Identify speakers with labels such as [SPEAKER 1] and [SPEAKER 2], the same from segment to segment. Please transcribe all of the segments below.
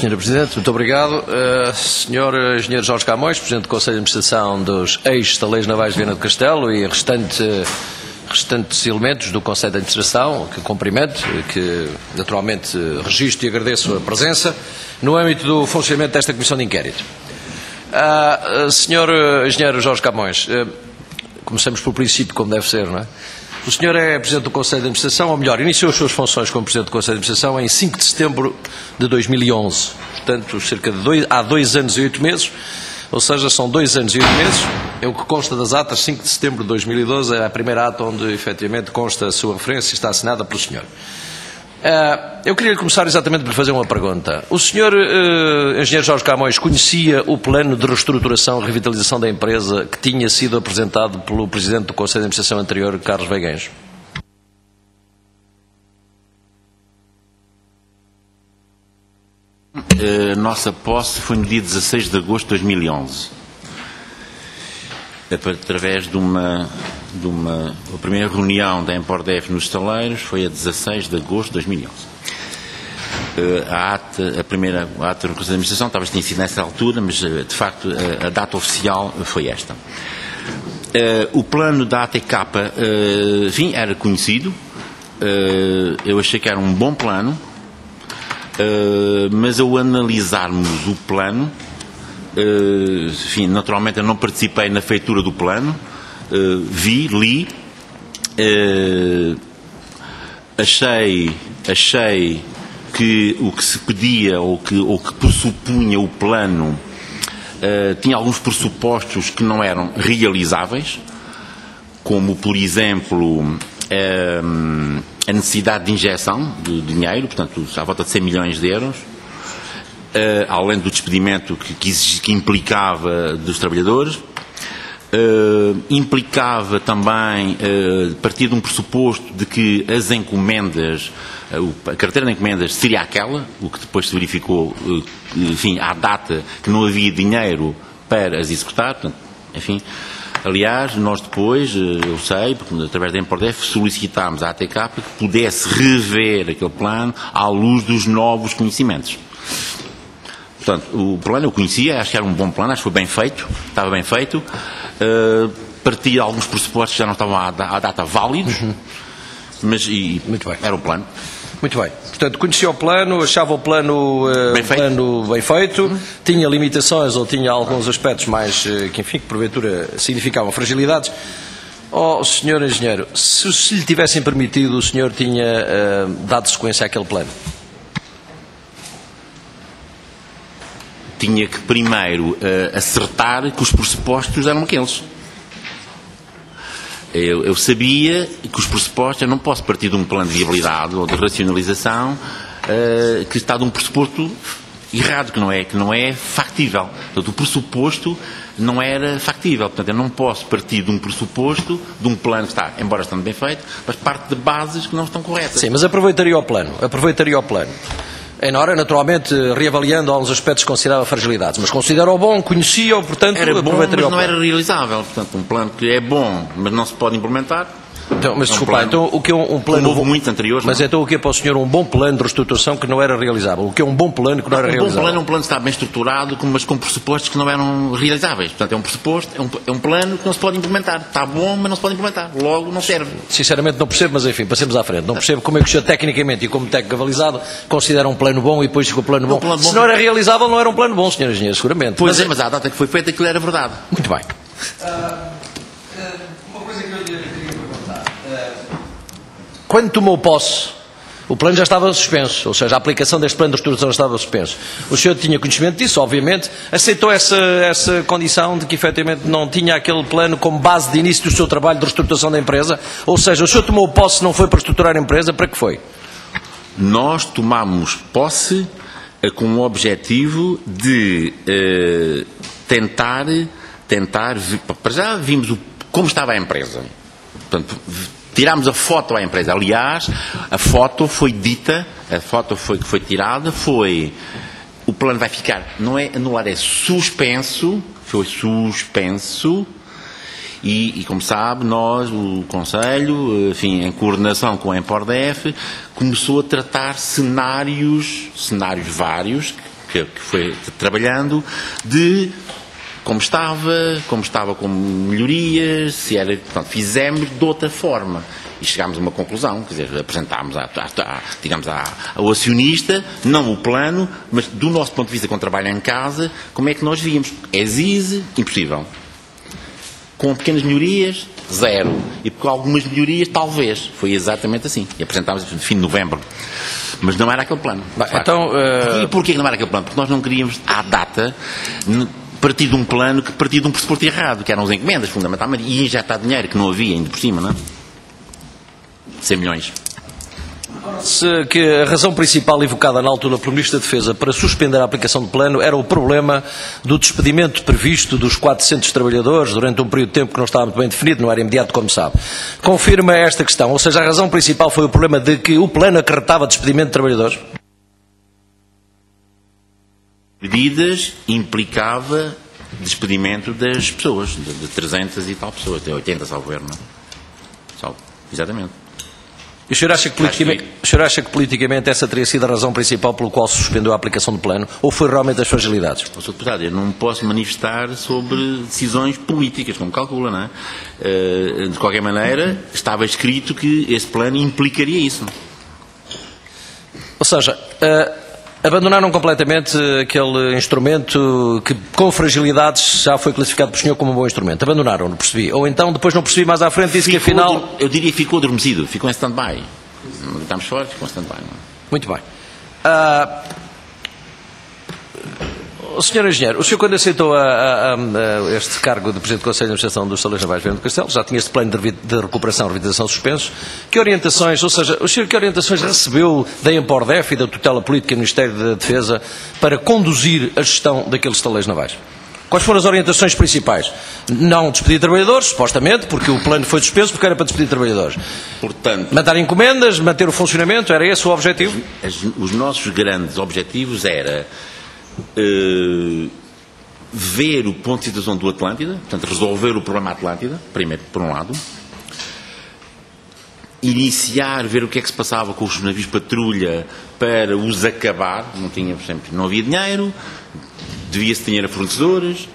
[SPEAKER 1] Sr. Presidente. Muito obrigado. Sr. Engenheiro Jorge Camões, Presidente do Conselho de Administração dos ex-Estaleiros Navais de Viana do Castelo e restantes elementos do Conselho de Administração, que cumprimento, que naturalmente registro e agradeço a presença, no âmbito do funcionamento desta Comissão de Inquérito. Sr. Engenheiro Jorge Camões, começamos pelo princípio, como deve ser, não é? O senhor é Presidente do Conselho de Administração, ou melhor, iniciou as suas funções como Presidente do Conselho de Administração em 5 de setembro de 2011. Portanto, há 2 anos e 8 meses, ou seja, são 2 anos e 8 meses. É o que consta das atas. 5 de setembro de 2012 é a primeira ata onde, efetivamente, consta a sua referência e está assinada pelo senhor. Eu queria começar exatamente por fazer uma pergunta. O senhor Engenheiro Jorge Camões conhecia o plano de reestruturação e revitalização da empresa que tinha sido apresentado pelo Presidente do Conselho de Administração anterior, Carlos Weiguenjo?
[SPEAKER 2] A nossa posse foi no dia 16 de agosto de 2011, através a primeira reunião da Empordef nos Estaleiros foi a 16 de agosto de 2011. A primeira ata do Conselho de Administração talvez tenha sido nessa altura, mas de facto a data oficial foi esta. O plano da ATK, enfim, era conhecido. Eu achei que era um bom plano, mas ao analisarmos o plano, enfim, naturalmente eu não participei na feitura do plano, li, achei que o que se pedia ou que pressupunha o plano tinha alguns pressupostos que não eram realizáveis, como, por exemplo, a necessidade de injeção de dinheiro, portanto, à volta de 100 milhões de euros, além do despedimento que implicava dos trabalhadores, implicava também partir de um pressuposto de que as encomendas, a carteira de encomendas seria aquela, o que depois se verificou, enfim, à data que não havia dinheiro para as executar, portanto, enfim. Aliás, nós depois, eu sei, porque através da Empordef solicitámos à ATK que pudesse rever aquele plano à luz dos novos conhecimentos. Portanto, o plano eu conhecia, acho que era um bom plano, acho que foi bem feito, estava bem feito. Partia de alguns pressupostos que já não estavam à data válidos, mas
[SPEAKER 1] Muito bem.
[SPEAKER 2] Era o plano.
[SPEAKER 1] Muito bem. Portanto, conhecia o plano, achava o plano bem feito, tinha limitações ou tinha alguns aspectos mais, que enfim, que porventura significavam fragilidades. Senhor Engenheiro, se lhe tivessem permitido, o senhor tinha dado sequência àquele plano?
[SPEAKER 2] Tinha que primeiro acertar que os pressupostos eram aqueles. Eu sabia que os pressupostos, eu não posso partir de um plano de viabilidade ou de racionalização que está de um pressuposto errado, que não é factível. Portanto, o pressuposto não era factível. Portanto, eu não posso partir de um pressuposto, de um plano que está, embora estando bem feito, mas parte de bases que não estão corretas.
[SPEAKER 1] Sim, mas aproveitaria o plano. Em hora, naturalmente, reavaliando alguns aspectos que considerava fragilidades, mas considera-o bom, conhecia-o, portanto,
[SPEAKER 2] era bom, mas
[SPEAKER 1] não
[SPEAKER 2] era realizável. Portanto, um plano que é bom, mas não se pode implementar.
[SPEAKER 1] Então, mas desculpa, então o que é um plano...
[SPEAKER 2] Houve muitos anteriores.
[SPEAKER 1] Mas
[SPEAKER 2] não?
[SPEAKER 1] Então o que é para o senhor um bom plano de reestruturação que não era realizável? O que é um bom plano que não era realizável?
[SPEAKER 2] Um bom plano é um plano que está bem estruturado, mas com pressupostos que não eram realizáveis. Portanto, é um pressuposto, é um plano que não se pode implementar. Está bom, mas não se pode implementar. Logo, não serve.
[SPEAKER 1] Sinceramente não percebo, mas enfim, passemos à frente. Não percebo como é que o senhor, tecnicamente e como técnico avalizado, considera um plano bom e depois diz que o plano bom... Se não era realizável, não era um plano bom, senhor Engenheiro, seguramente.
[SPEAKER 2] Mas à data que foi feita, aquilo era verdade.
[SPEAKER 1] Muito bem.
[SPEAKER 3] Uma coisa que eu lhe queria perguntar.
[SPEAKER 1] Quando tomou posse, o plano já estava suspenso, ou seja, a aplicação deste plano de reestruturação estava suspenso. O senhor tinha conhecimento disso, obviamente, aceitou essa condição de que efetivamente não tinha aquele plano como base de início do seu trabalho de reestruturação da empresa, ou seja, o senhor tomou posse não foi para estruturar a empresa, para que foi?
[SPEAKER 2] Nós tomámos posse com o objetivo de tentar, para já vimos como estava a empresa. Portanto, tirámos a foto à empresa. Aliás, a foto foi dita, a foto que foi tirada, o plano vai ficar, não é anulado, é suspenso, foi suspenso, e como sabe, nós, o Conselho, enfim, em coordenação com a Empordef, começou a tratar cenários vários, que foi trabalhando, de como estava com melhorias, se era, portanto, fizemos de outra forma. E chegámos a uma conclusão, quer dizer, apresentámos digamos, ao acionista, não o plano, mas do nosso ponto de vista, quando trabalha em casa, como é que nós víamos? Exige, impossível. Com pequenas melhorias, zero. E com algumas melhorias, talvez. Foi exatamente assim. E apresentámos no fim de novembro. Mas não era aquele plano.
[SPEAKER 1] Então,
[SPEAKER 2] E porquê que não era aquele plano? Porque nós não queríamos, à data, partir de um plano que partia de um pressuposto errado, que eram as encomendas, fundamentalmente, e injetar dinheiro, que não havia ainda por cima, não é? 100 milhões.
[SPEAKER 1] Que a razão principal evocada na altura pelo Ministro da Defesa para suspender a aplicação do plano era o problema do despedimento previsto dos 400 trabalhadores durante um período de tempo que não estava muito bem definido, não era imediato, como sabe. Confirma esta questão, ou seja, a razão principal foi o problema de que o plano acarretava despedimento de trabalhadores?
[SPEAKER 2] Medidas implicava despedimento das pessoas, de 300 e tal pessoas, até 80, salvo erro, não? Salvo, exatamente.
[SPEAKER 1] E o senhor acha que politicamente essa teria sido a razão principal pelo qual se suspendeu a aplicação do plano? Ou foi realmente as fragilidades?
[SPEAKER 2] Sr. Deputado, eu não posso manifestar sobre decisões políticas, como calcula, não é? De qualquer maneira, estava escrito que esse plano implicaria isso.
[SPEAKER 1] Ou seja, abandonaram completamente aquele instrumento que, com fragilidades, já foi classificado pelo senhor como um bom instrumento. Abandonaram, não percebi. Ou então, depois não percebi mais à frente, disse que afinal...
[SPEAKER 2] Eu diria que ficou adormecido, ficou em stand-by. Não estamos fora, ficou em stand-by.
[SPEAKER 1] Muito bem. Senhor Engenheiro, o senhor quando aceitou este cargo de Presidente do Conselho de Administração dos Estaleiros Navais Viana do Castelo, já tinha este plano de recuperação e revitalização suspenso. Que orientações, ou seja, o senhor que orientações recebeu da Empordef e da tutela política do Ministério da Defesa para conduzir a gestão daqueles estaleiros navais? Quais foram as orientações principais? Não despedir trabalhadores, supostamente, porque o plano foi suspenso porque era para despedir trabalhadores.
[SPEAKER 2] Portanto,
[SPEAKER 1] manter encomendas, manter o funcionamento, era esse o objetivo?
[SPEAKER 2] Os nossos grandes objetivos era ver o ponto de situação do Atlântida, portanto, resolver o problema Atlântida, primeiro, por um lado, iniciar, ver o que é que se passava com os navios patrulha para os acabar, não havia dinheiro, devia-se dinheiro a fornecedores,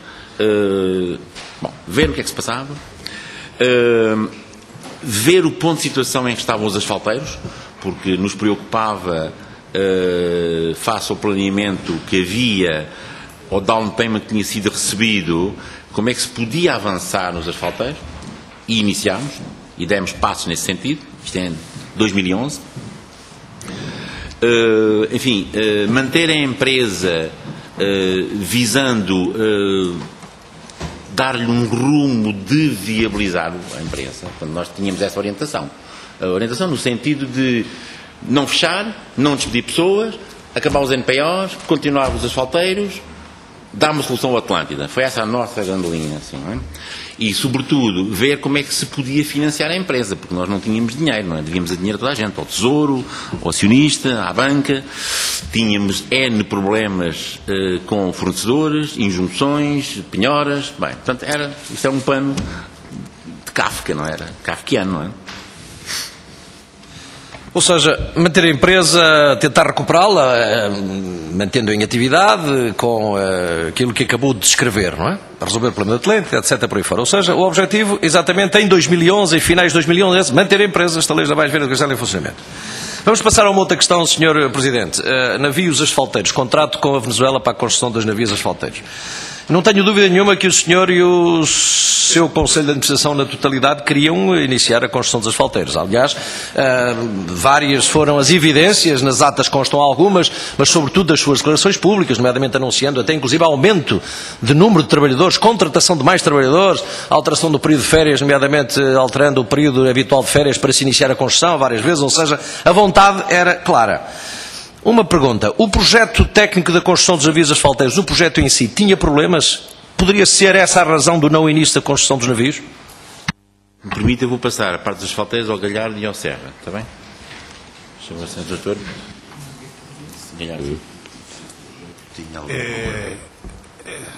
[SPEAKER 2] ver o que é que se passava, ver o ponto de situação em que estavam os asfalteiros, porque nos preocupava, face ao planeamento que havia, ao down payment que tinha sido recebido, como é que se podia avançar nos asfalteiros, e iniciámos, e demos passos nesse sentido, isto é em 2011. Manter a empresa visando dar-lhe um rumo de viabilizar a empresa. Portanto, nós tínhamos essa orientação. A orientação no sentido de não fechar, não despedir pessoas, acabar os NPOs, continuar os asfalteiros, dar uma solução ao Atlântida. Foi essa a nossa grande linha, assim, não é? E, sobretudo, ver como é que se podia financiar a empresa, porque nós não tínhamos dinheiro, não é? Devíamos a dinheiro a toda a gente, ao Tesouro, ao acionista, à banca. Tínhamos N problemas com fornecedores, injunções, penhoras. Bem, portanto, isto é um pano de Kafka, não era? Kafkiano, não é?
[SPEAKER 1] Ou seja, manter a empresa, tentar recuperá-la, mantendo em atividade, com aquilo que acabou de descrever, não é? Para resolver o problema do Atlântico, etc. por aí fora. Ou seja, o objetivo, exatamente em 2011, em finais de 2011, é manter a empresa, estaleiros navais Viana do Castelo em funcionamento. Vamos passar a uma outra questão, Sr. Presidente. Navios asfalteiros, contrato com a Venezuela para a construção dos navios asfalteiros. Não tenho dúvida nenhuma que o senhor e o seu Conselho de Administração na totalidade queriam iniciar a construção dos asfalteiros. Aliás, várias foram as evidências, nas atas constam algumas, mas sobretudo das suas declarações públicas, nomeadamente anunciando até inclusive aumento de número de trabalhadores, contratação de mais trabalhadores, alteração do período de férias, nomeadamente alterando o período habitual de férias para se iniciar a construção várias vezes, ou seja, a vontade era clara. Uma pergunta, o projeto técnico da construção dos navios asfalteiros, o projeto em si, tinha problemas? Poderia ser essa a razão do não início da construção dos navios?
[SPEAKER 2] Me permite, eu vou passar a parte dos asfalteiros ao Galhardo e ao Serra, está bem? Senhor Doutor. Galhardo.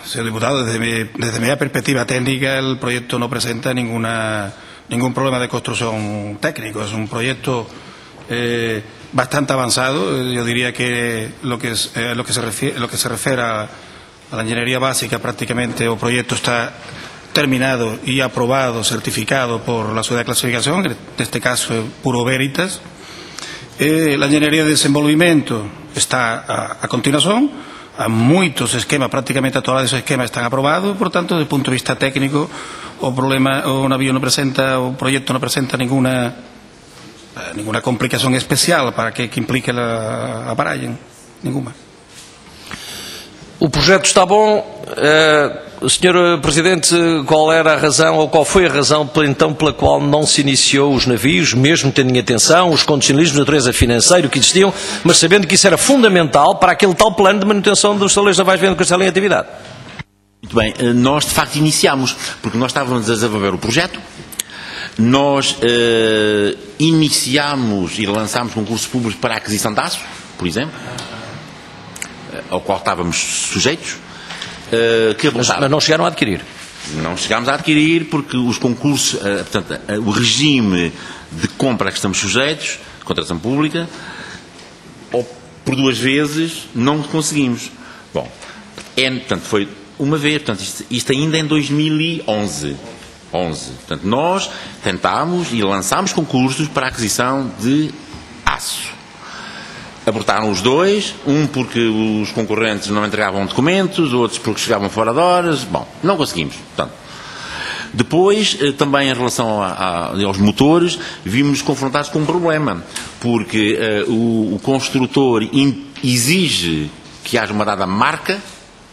[SPEAKER 4] Señor diputado, desde mi perspectiva técnica, el proyecto no presenta ningún problema de construcción técnico. Es un proyecto bastante avanzado. Yo diría que lo que se refiere a la ingeniería básica, prácticamente el proyecto está terminado y aprobado, certificado por la sociedad de clasificación, en este caso Bureau Veritas. La ingeniería de desenvolvimiento está a continuación, a muchos esquemas, prácticamente a todos esos esquemas están aprobados, por tanto, desde el punto de vista técnico, o navío no presenta, o proyecto no presenta ninguna complicação especial para que implique a paragem, nenhuma.
[SPEAKER 1] O projeto está bom. Sr. Presidente, qual era a razão, ou qual foi a razão então pela qual não se iniciou os navios, mesmo tendo em atenção os condicionalismos de natureza financeira que existiam, mas sabendo que isso era fundamental para aquele tal plano de manutenção dos estaleiros navais vendo que estão em atividade?
[SPEAKER 2] Muito bem, nós de facto iniciámos, porque nós estávamos a desenvolver o projeto. Nós iniciámos e lançámos concursos públicos para a aquisição de aço, por exemplo, ao qual estávamos sujeitos.
[SPEAKER 1] Mas não chegaram a adquirir?
[SPEAKER 2] Não chegámos a adquirir porque os concursos, portanto, o regime de compra a que estamos sujeitos, de contratação pública, por 2 vezes não conseguimos. Bom, portanto, foi uma vez, portanto, isto ainda em 2011. Portanto, nós tentámos e lançámos concursos para a aquisição de aço. Abortaram os 2, um porque os concorrentes não entregavam documentos, outros porque chegavam fora de horas. Bom, não conseguimos. Portanto, depois, também em relação aos motores, vimos confrontados com um problema, porque o construtor exige que haja uma dada marca,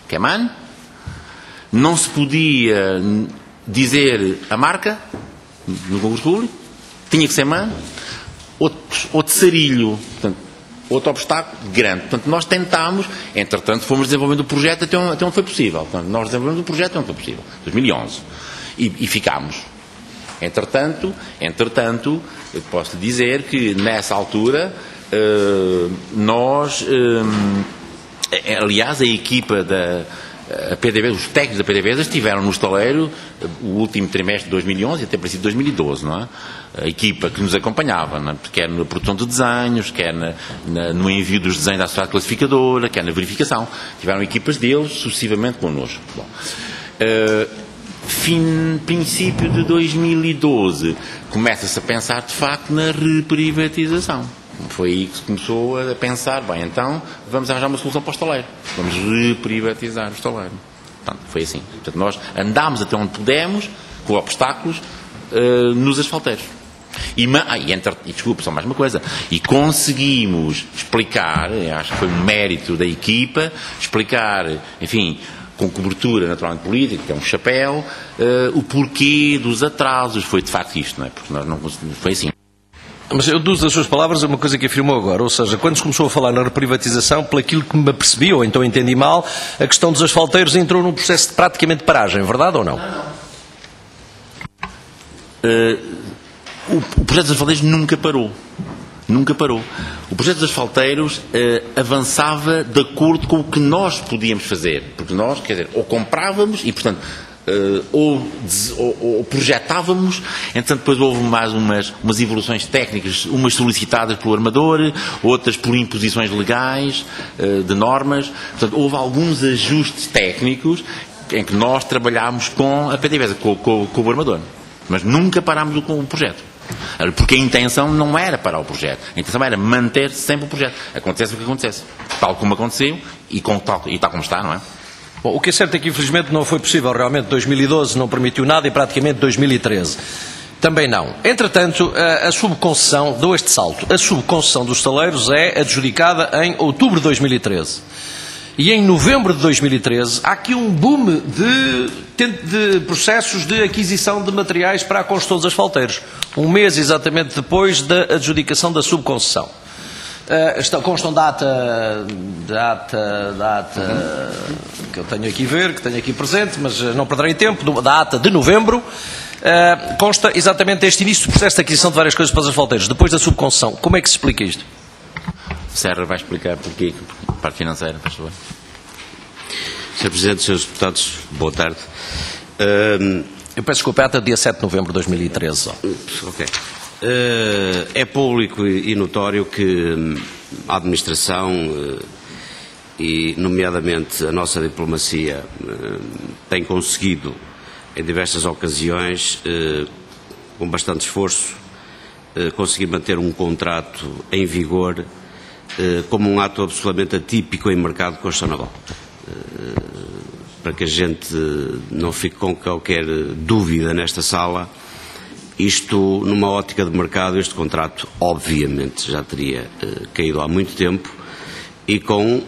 [SPEAKER 2] que é MAN, não se podia dizer a marca no concurso público, tinha que ser MAN, outro sarilho, portanto, outro obstáculo grande. Portanto, nós tentámos, entretanto, fomos desenvolvendo o projeto até onde foi possível. Portanto, nós desenvolvemos o projeto até onde foi possível, 2011, e ficámos. Entretanto, eu posso lhe dizer que nessa altura nós, aliás, a equipa da PDVSA, os técnicos da PDVSA estiveram no estaleiro o último trimestre de 2011 e até princípio de 2012, não é? A equipa que nos acompanhava, não é? Quer na produção de desenhos, quer no envio dos desenhos à sociedade classificadora, quer na verificação. Tiveram equipas deles sucessivamente connosco. Bom, princípio de 2012, começa-se a pensar de facto na reprivatização. Foi aí que se começou a pensar, bem, então vamos arranjar uma solução para o estaleiro. Vamos reprivatizar o estaleiro. Portanto, foi assim. Portanto, nós andámos até onde pudemos, com obstáculos, nos asfalteiros. E desculpe, só mais uma coisa. E conseguimos explicar, acho que foi um mérito da equipa, explicar, enfim, com cobertura naturalmente política, que é um chapéu, o porquê dos atrasos. Foi de facto isto, não é? Porque nós não conseguimos, foi assim.
[SPEAKER 1] Mas eu deduzo das suas palavras uma coisa que afirmou agora, ou seja, quando se começou a falar na reprivatização, pelo aquilo que me apercebi, ou então entendi mal, a questão dos asfalteiros entrou num processo de praticamente paragem, verdade ou não?
[SPEAKER 2] O projeto dos asfalteiros nunca parou. Nunca parou. O projeto dos asfalteiros avançava de acordo com o que nós podíamos fazer. Porque nós, quer dizer, ou comprávamos e, portanto, ou projetávamos, entretanto depois houve mais umas evoluções técnicas, umas solicitadas pelo armador, outras por imposições legais, de normas. Portanto, houve alguns ajustes técnicos em que nós trabalhámos com a PDVSA, com o armador. Mas nunca parámos com o projeto. Porque a intenção não era parar o projeto. A intenção era manter sempre o projeto. Acontece o que acontece. Tal como aconteceu e tal como está, não é?
[SPEAKER 1] Bom, o que é certo é que infelizmente não foi possível. Realmente 2012 não permitiu nada e praticamente 2013 também não. Entretanto, a subconcessão, dou este salto, a subconcessão dos estaleiros é adjudicada em outubro de 2013. E em novembro de 2013 há aqui um boom de processos de aquisição de materiais para a construção dos asfalteiros. Um mês exatamente depois da adjudicação da subconcessão. Constam data que eu tenho aqui que tenho aqui presente, mas não perderei tempo, data de novembro. Consta exatamente este início do processo de aquisição de várias coisas para os asfalteiros, depois da subconcessão. Como é que se explica isto?
[SPEAKER 2] Serra vai explicar porquê, parte financeira, por favor.
[SPEAKER 5] Sr. Presidente, Srs. Deputados, boa tarde.
[SPEAKER 1] Eu peço desculpa, até dia 7 de novembro de 2013.
[SPEAKER 5] Ok. É público e notório que a administração e, nomeadamente, a nossa diplomacia tem conseguido, em diversas ocasiões, com bastante esforço, conseguir manter um contrato em vigor como um ato absolutamente atípico em mercado de construção naval. Para que a gente não fique com qualquer dúvida nesta sala, isto, numa ótica de mercado, este contrato, obviamente, já teria caído há muito tempo e com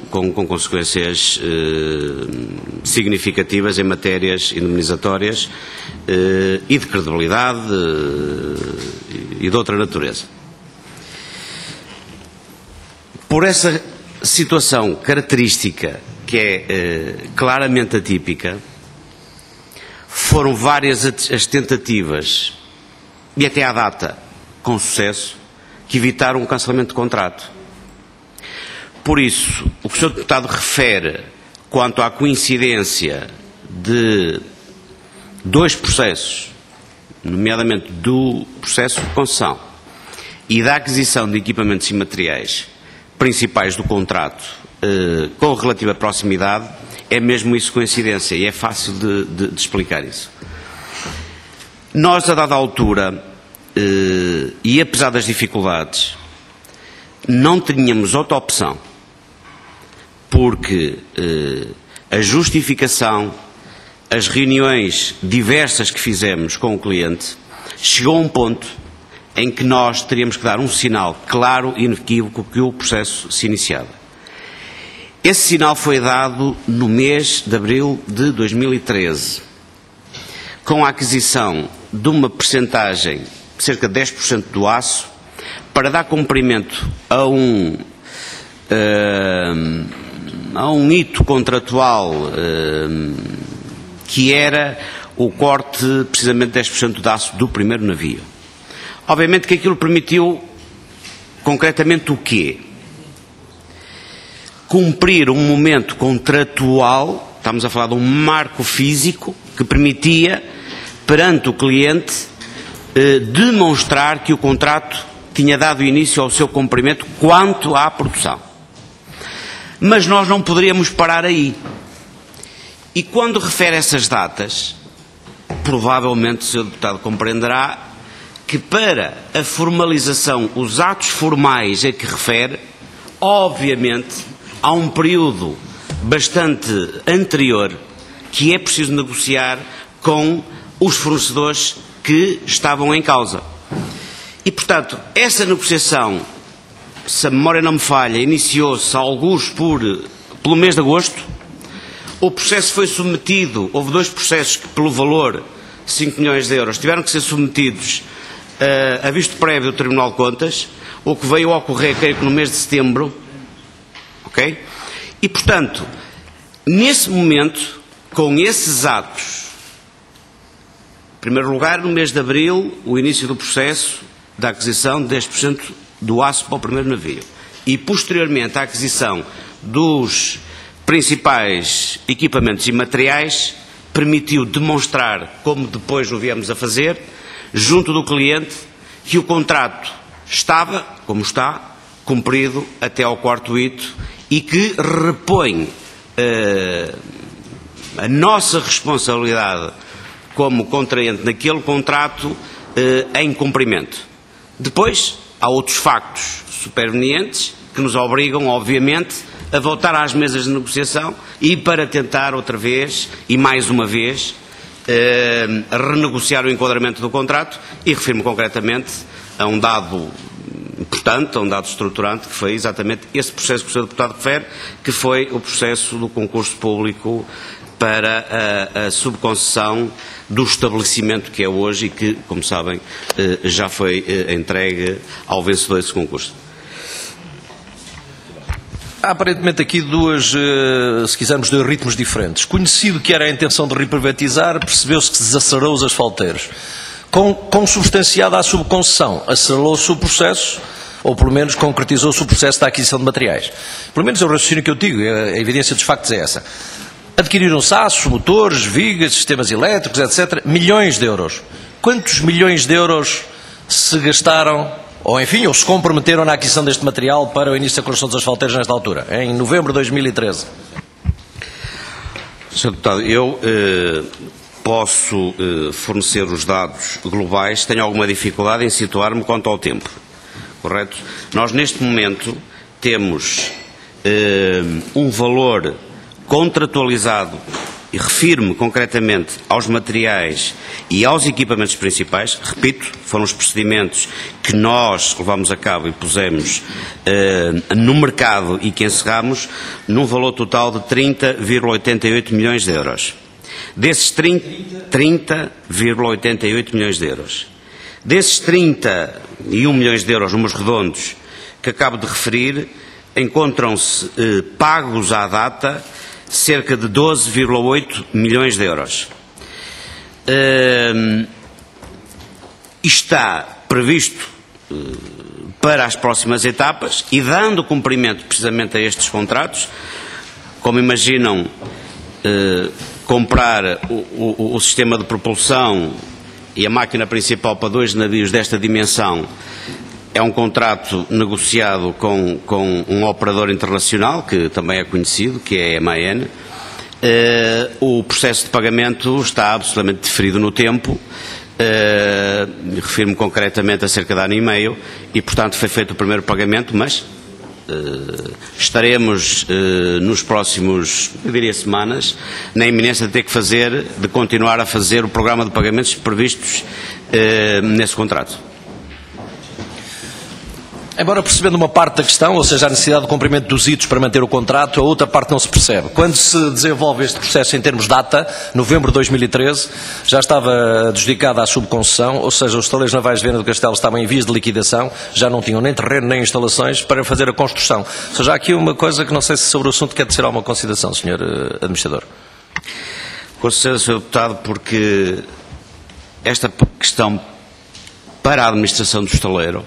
[SPEAKER 5] consequências significativas em matérias indemnizatórias e de credibilidade e de outra natureza. Por essa situação característica, que é claramente atípica, foram várias as tentativas, e até à data, com sucesso, que evitaram um cancelamento de contrato. Por isso, o que o Sr. Deputado refere quanto à coincidência de dois processos, nomeadamente do processo de concessão e da aquisição de equipamentos e materiais principais do contrato com relativa proximidade, é mesmo isso coincidência e é fácil de explicar isso. Nós, a dada altura, e apesar das dificuldades, não tínhamos outra opção, porque a justificação, as reuniões diversas que fizemos com o cliente, chegou a um ponto em que nós teríamos que dar um sinal claro e inequívoco que o processo se iniciava. Esse sinal foi dado no mês de abril de 2013, com a aquisição de uma percentagem, cerca de 10% do aço, para dar cumprimento a um hito contratual que era o corte, precisamente, de 10% de aço do primeiro navio. Obviamente que aquilo permitiu, concretamente, o quê? Cumprir um momento contratual, estamos a falar de um marco físico, que permitia, perante o cliente, demonstrar que o contrato tinha dado início ao seu cumprimento quanto à produção. Mas nós não poderíamos parar aí. E quando refere essas datas, provavelmente o Sr. Deputado compreenderá que para a formalização, os atos formais a que refere, obviamente, há um período bastante anterior que é preciso negociar com os fornecedores que estavam em causa. E, portanto, essa negociação, se a memória não me falha, iniciou-se alguns pelo mês de agosto. O processo foi submetido, houve dois processos que, pelo valor de 5 milhões de euros, tiveram que ser submetidos a visto prévio do Tribunal de Contas, o que veio a ocorrer, creio que no mês de setembro, ok? E, portanto, nesse momento, com esses atos, em primeiro lugar, no mês de abril, o início do processo da aquisição de 10% do aço para o primeiro navio, e, posteriormente, a aquisição dos principais equipamentos e materiais, permitiu demonstrar, como depois o viemos a fazer, junto do cliente, que o contrato estava, como está, cumprido até ao quarto hito e que repõe a nossa responsabilidade como contraente naquele contrato em cumprimento. Depois, há outros factos supervenientes que nos obrigam, obviamente, a voltar às mesas de negociação e para tentar outra vez, e mais uma vez, renegociar o enquadramento do contrato, e refiro-me concretamente a um dado importante, a um dado estruturante, que foi exatamente esse processo que o Sr. Deputado refere, que foi o processo do concurso público para a subconcessão do estabelecimento que é hoje e que, como sabem, já foi entregue ao vencedor desse concurso.
[SPEAKER 1] Há aparentemente aqui se quisermos, dois ritmos diferentes. Conhecido que era a intenção de reprivatizar, percebeu-se que desacelerou os asfalteiros. Consubstanciada à subconcessão, acelerou-se o processo, ou pelo menos concretizou-se o processo da aquisição de materiais. Pelo menos é o raciocínio que eu digo, a evidência dos factos é essa. Adquiriram-se aços, motores, vigas, sistemas elétricos, etc. Milhões de euros. Quantos milhões de euros se gastaram, ou enfim, ou se comprometeram na aquisição deste material para o início da construção dos asfalteiros nesta altura, em novembro de 2013.
[SPEAKER 5] Sr. Deputado, eu posso fornecer os dados globais, tenho alguma dificuldade em situar-me quanto ao tempo, correto? Nós, neste momento, temos um valor contratualizado, e refiro-me concretamente aos materiais e aos equipamentos principais, repito, foram os procedimentos que nós levamos a cabo e pusemos no mercado e que encerramos, num valor total de 30,88 milhões de euros. Desses 30,88 milhões de euros. Desses 31 milhões de euros, números redondos, que acabo de referir, encontram-se pagos à data cerca de 12,8 milhões de euros. Está previsto para as próximas etapas e dando cumprimento precisamente a estes contratos, como imaginam, comprar o sistema de propulsão e a máquina principal para 2 navios desta dimensão é um contrato negociado com um operador internacional, que também é conhecido, que é a MAN. O processo de pagamento está absolutamente deferido no tempo, refiro-me concretamente a cerca de ano e meio, e portanto foi feito o primeiro pagamento, mas estaremos nos próximos, eu diria, semanas, na iminência de ter que de continuar a fazer o programa de pagamentos previstos nesse contrato.
[SPEAKER 1] Embora percebendo uma parte da questão, ou seja, a necessidade de cumprimento dos itos para manter o contrato, a outra parte não se percebe. Quando se desenvolve este processo em termos de data, novembro de 2013, já estava adjudicada a subconcessão, ou seja, os estaleiros navais de Viana do Castelo estavam em vias de liquidação, já não tinham nem terreno nem instalações para fazer a construção. Ou seja, há aqui uma coisa que não sei se sobre o assunto quer tecer alguma consideração, Sr. Administrador.
[SPEAKER 5] Com certeza, Sr. Deputado, porque esta questão para a administração do estaleiro,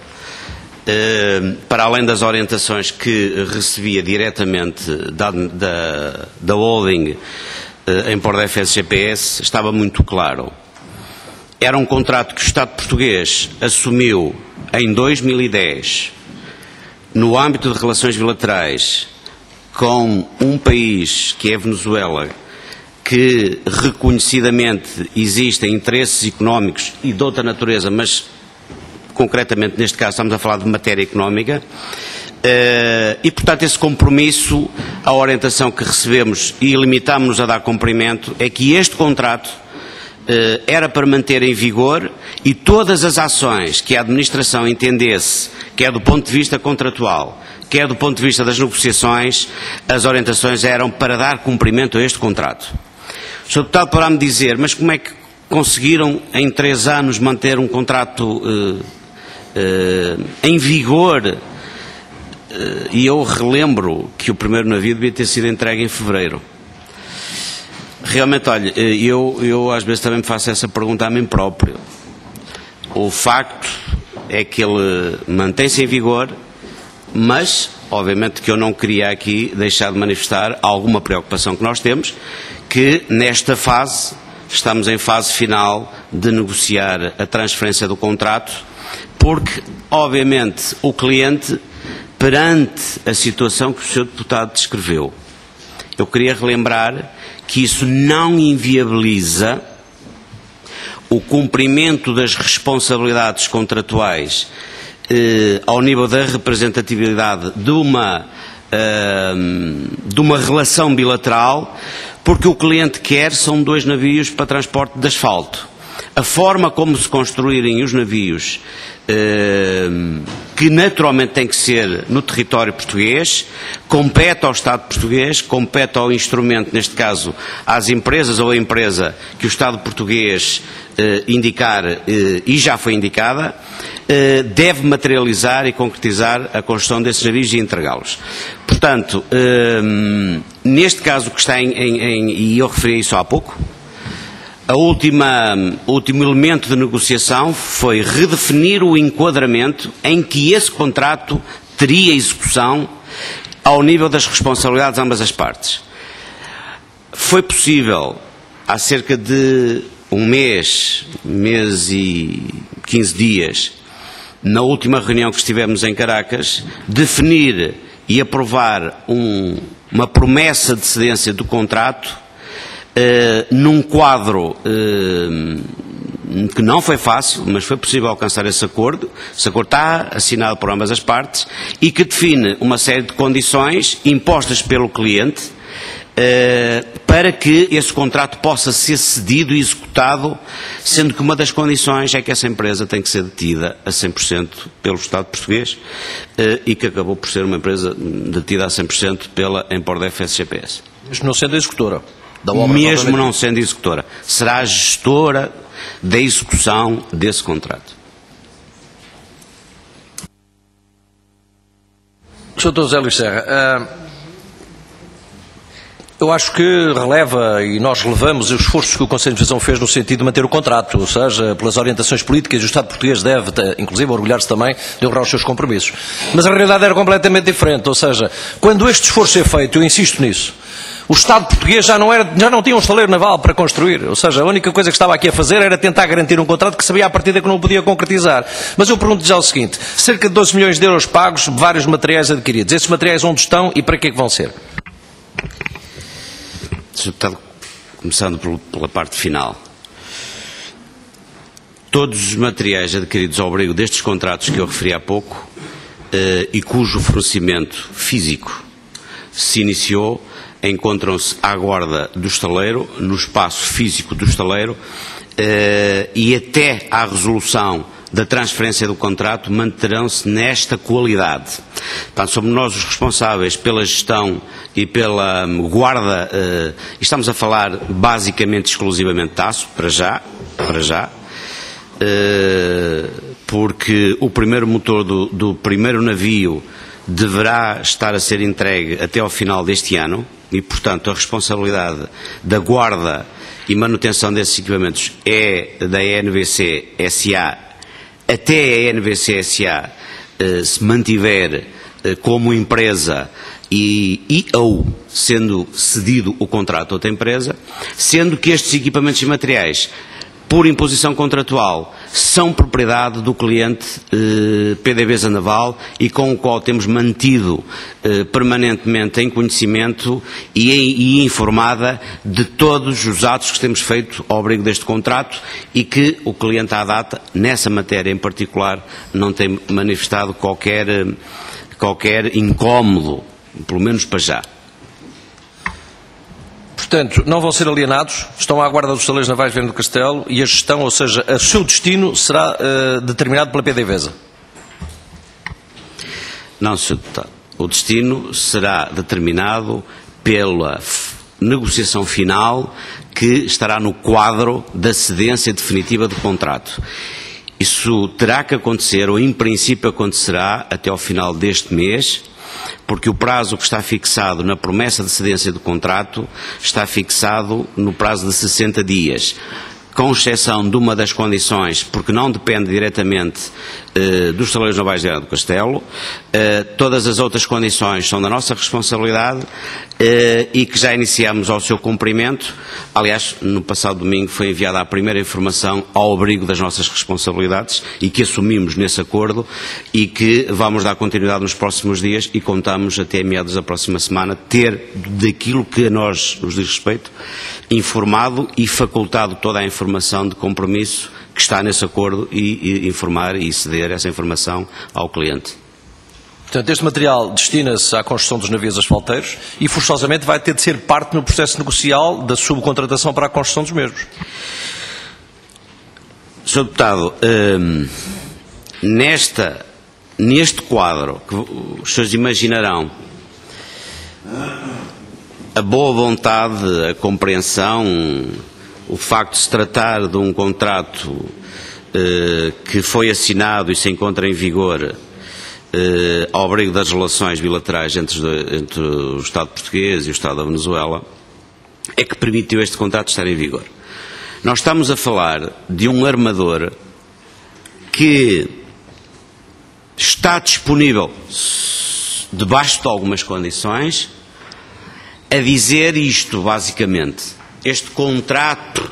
[SPEAKER 5] para além das orientações que recebia diretamente da holding em Porto da FSGPS, estava muito claro. Era um contrato que o Estado português assumiu em 2010, no âmbito de relações bilaterais com um país, que é a Venezuela, que reconhecidamente existem interesses económicos e de outra natureza, mas concretamente neste caso estamos a falar de matéria económica, e portanto esse compromisso, a orientação que recebemos e limitámos-nos a dar cumprimento, é que este contrato era para manter em vigor e todas as ações que a administração entendesse, quer do ponto de vista contratual, quer do ponto de vista das negociações, as orientações eram para dar cumprimento a este contrato. O Sr. Deputado poderá me dizer, mas como é que conseguiram em 3 anos manter um contrato em vigor, e eu relembro que o primeiro navio devia ter sido entregue em fevereiro. Realmente, olha, eu às vezes também me faço essa pergunta a mim próprio. O facto é que ele mantém-se em vigor, mas, obviamente, que eu não queria aqui deixar de manifestar alguma preocupação que nós temos, que nesta fase, estamos em fase final de negociar a transferência do contrato, porque, obviamente, o cliente, perante a situação que o Sr. Deputado descreveu, eu queria relembrar que isso não inviabiliza o cumprimento das responsabilidades contratuais ao nível da representatividade de uma relação bilateral, porque o cliente quer são 2 navios para transporte de asfalto. A forma como se construírem os navios, que naturalmente tem que ser no território português, compete ao Estado português, compete ao instrumento, neste caso às empresas ou à empresa que o Estado português indicar, e já foi indicada, deve materializar e concretizar a construção desses navios e entregá-los. Portanto, neste caso que está e eu referi isso há pouco, o último elemento de negociação foi redefinir o enquadramento em que esse contrato teria execução ao nível das responsabilidades de ambas as partes. Foi possível, há cerca de um mês e 15 dias, na última reunião que estivemos em Caracas, definir e aprovar uma promessa de cedência do contrato num quadro que não foi fácil, mas foi possível alcançar esse acordo. Esse acordo está assinado por ambas as partes e que define uma série de condições impostas pelo cliente para que esse contrato possa ser cedido e executado, sendo que uma das condições é que essa empresa tem que ser detida a 100% pelo Estado português e que acabou por ser uma empresa detida a 100% pela Empordef SGPS.
[SPEAKER 1] Mesmo não sendo executora da obra.
[SPEAKER 5] Mesmo não sendo executora. Será a gestora da execução desse contrato.
[SPEAKER 1] Sr. José Luís Serra, eu acho que releva, e nós relevamos, os esforços que o Conselho de Administração fez no sentido de manter o contrato, ou seja, pelas orientações políticas, o Estado português deve, inclusive, orgulhar-se também de honrar os seus compromissos. Mas a realidade era completamente diferente, ou seja, quando este esforço é feito, eu insisto nisso, o Estado português já não tinha um estaleiro naval para construir, ou seja, a única coisa que estava aqui a fazer era tentar garantir um contrato que sabia à partida que não o podia concretizar. Mas eu pergunto já o seguinte, cerca de 12 milhões de euros pagos, vários materiais adquiridos, esses materiais onde estão e para que é que vão ser?
[SPEAKER 5] Sr. Deputado, começando pela parte final. Todos os materiais adquiridos ao abrigo destes contratos que eu referi há pouco e cujo fornecimento físico se iniciou, encontram-se à guarda do estaleiro, no espaço físico do estaleiro e até à resolução da transferência do contrato manterão-se nesta qualidade. Portanto, somos nós os responsáveis pela gestão e pela guarda, e estamos a falar basicamente, exclusivamente de aço, para já, porque o primeiro motor do primeiro navio deverá estar a ser entregue até ao final deste ano e, portanto, a responsabilidade da guarda e manutenção desses equipamentos é da ENVC SA, até a ENVC SA se mantiver como empresa ou sendo cedido o contrato a outra empresa, sendo que estes equipamentos e materiais, por imposição contratual, são propriedade do cliente PDVSA Naval e com o qual temos mantido permanentemente em conhecimento e informada de todos os atos que temos feito ao abrigo deste contrato e que o cliente à data, nessa matéria em particular, não tem manifestado qualquer incómodo, pelo menos para já.
[SPEAKER 1] Portanto, não vão ser alienados, estão à guarda dos estaleiros navais de Viana do Castelo e a gestão, ou seja, o seu destino será determinado pela PDVSA?
[SPEAKER 5] Não, Sr. Deputado. O destino será determinado pela negociação final que estará no quadro da cedência definitiva do contrato. Isso terá que acontecer, ou em princípio acontecerá, até ao final deste mês, porque o prazo que está fixado na promessa de cedência do contrato está fixado no prazo de 60 dias, com exceção de uma das condições, porque não depende diretamente dos estaleiros navais de Viana do Castelo, todas as outras condições são da nossa responsabilidade e que já iniciamos ao seu cumprimento. Aliás, no passado domingo foi enviada a primeira informação ao abrigo das nossas responsabilidades e que assumimos nesse acordo e que vamos dar continuidade nos próximos dias e contamos até meados da próxima semana ter daquilo que a nós nos diz respeito informado e facultado toda a informação de compromisso que está nesse acordo e informar e ceder essa informação ao cliente.
[SPEAKER 1] Portanto, este material destina-se à construção dos navios asfalteiros e forçosamente vai ter de ser parte no processo negocial da subcontratação para a construção dos mesmos.
[SPEAKER 5] Sr. Deputado, neste quadro, que os senhores imaginarão, a boa vontade, a compreensão, o facto de se tratar de um contrato que foi assinado e se encontra em vigor ao abrigo das relações bilaterais entre o Estado português e o Estado da Venezuela, é que permitiu este contrato estar em vigor. Nós estamos a falar de um armador que está disponível, debaixo de algumas condições, a dizer isto, basicamente. Este contrato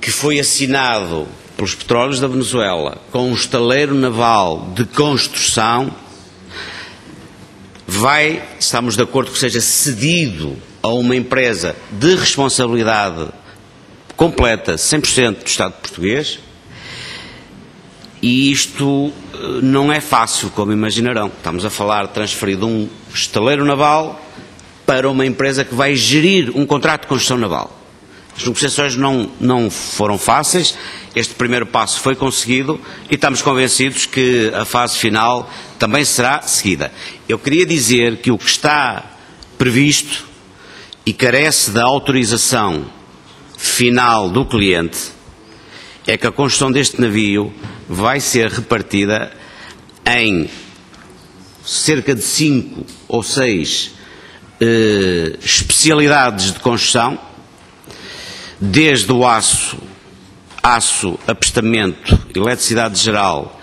[SPEAKER 5] que foi assinado pelos petróleos da Venezuela, com um estaleiro naval de construção, estamos de acordo que seja cedido a uma empresa de responsabilidade completa, 100% do Estado português, e isto não é fácil, como imaginarão. Estamos a falar de transferir de um estaleiro naval para uma empresa que vai gerir um contrato de construção naval. As negociações não foram fáceis, este primeiro passo foi conseguido e estamos convencidos que a fase final também será seguida. Eu queria dizer que o que está previsto e carece da autorização final do cliente é que a construção deste navio vai ser repartida em cerca de 5 ou 6 especialidades de construção, desde o aço, apestamento, eletricidade geral,